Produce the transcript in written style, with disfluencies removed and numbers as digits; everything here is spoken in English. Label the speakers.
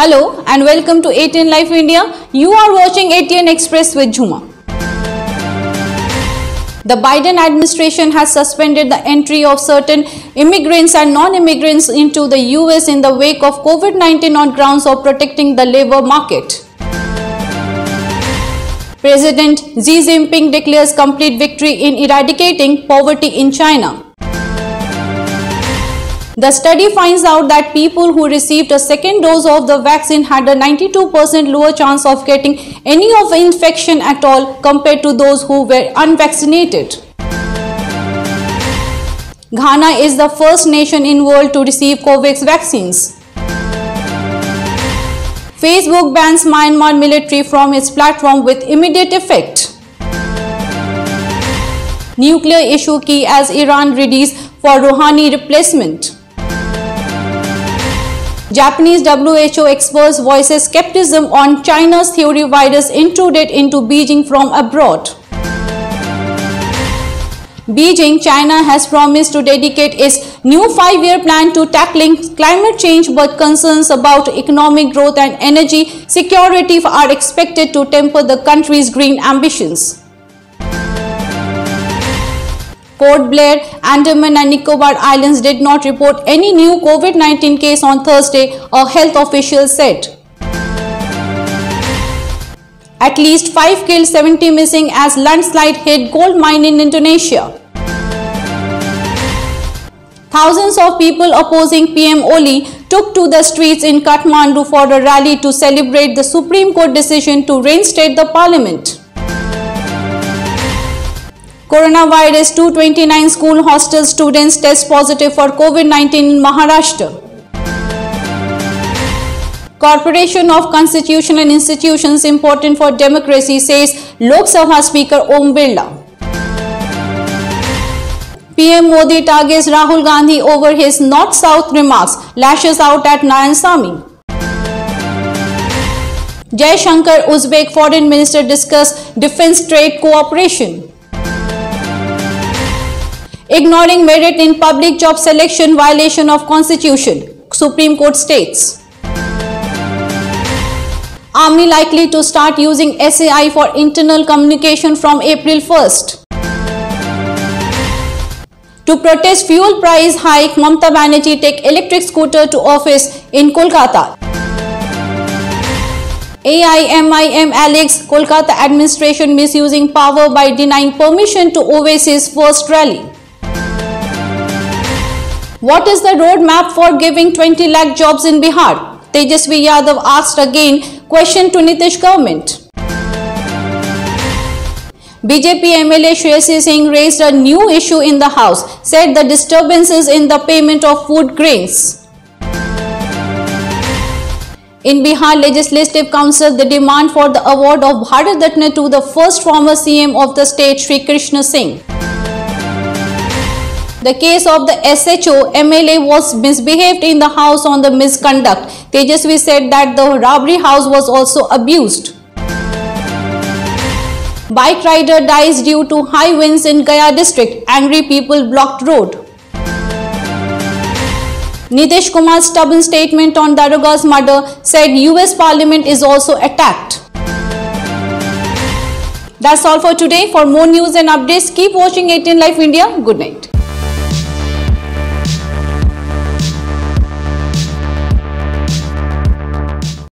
Speaker 1: Hello and welcome to ATN Life India. You are watching ATN Express with Jhuma. The Biden administration has suspended the entry of certain immigrants and non-immigrants into the US in the wake of COVID-19 on grounds of protecting the labor market. President Xi Jinping declares complete victory in eradicating poverty in China. The study finds out that people who received a second dose of the vaccine had a 92% lower chance of getting any of the infection at all compared to those who were unvaccinated. Ghana is the first nation in the world to receive COVAX vaccines. Facebook bans Myanmar military from its platform with immediate effect. Nuclear issue key as Iran readies for Rouhani replacement. Japanese WHO experts voices skepticism on China's theory virus intruded into Beijing from abroad. Beijing, China has promised to dedicate its new 5-year plan to tackling climate change, but concerns about economic growth and energy security are expected to temper the country's green ambitions. Port Blair, Andaman and Nicobar Islands did not report any new COVID-19 case on Thursday, a health official said. At least 5 killed, 70 missing as landslide hit gold mine in Indonesia. Thousands of people opposing PM Oli took to the streets in Kathmandu for a rally to celebrate the Supreme Court decision to reinstate the parliament. Coronavirus, 229 school hostel students test positive for COVID-19 in Maharashtra. Corporation of Constitutional Institutions important for democracy, says Lok Sabha Speaker Om Birla. PM Modi targets Rahul Gandhi over his North-South remarks, lashes out at Narayansamy. Jai Shankar, Uzbek Foreign Minister discuss defense trade cooperation. Ignoring merit in public job selection, violation of Constitution, Supreme Court states. Army likely to start using SAI for internal communication from April 1st. To protest fuel price hike, Mamata Banerjee take electric scooter to office in Kolkata. AIMIM alleges Kolkata administration misusing power by denying permission to Owaisi's first rally. What is the roadmap for giving 20 lakh jobs in Bihar? Tejasvi Yadav asked again question to Nitish government. BJP MLA Shreyasi Singh raised a new issue in the House, said the disturbances in the payment of food grains. In Bihar Legislative Council, the demand for the award of Bharat Ratna to the first former CM of the state, Shri Krishna Singh. The case of the SHO MLA was misbehaved in the house on the misconduct. Tejasvi said that the Rabri house was also abused. Bike rider dies due to high winds in Gaya district. Angry people blocked road. Nitish Kumar's stubborn statement on Darogha's murder, said US Parliament is also attacked. That's all for today. For more news and updates, keep watching ATN Life India. Good night.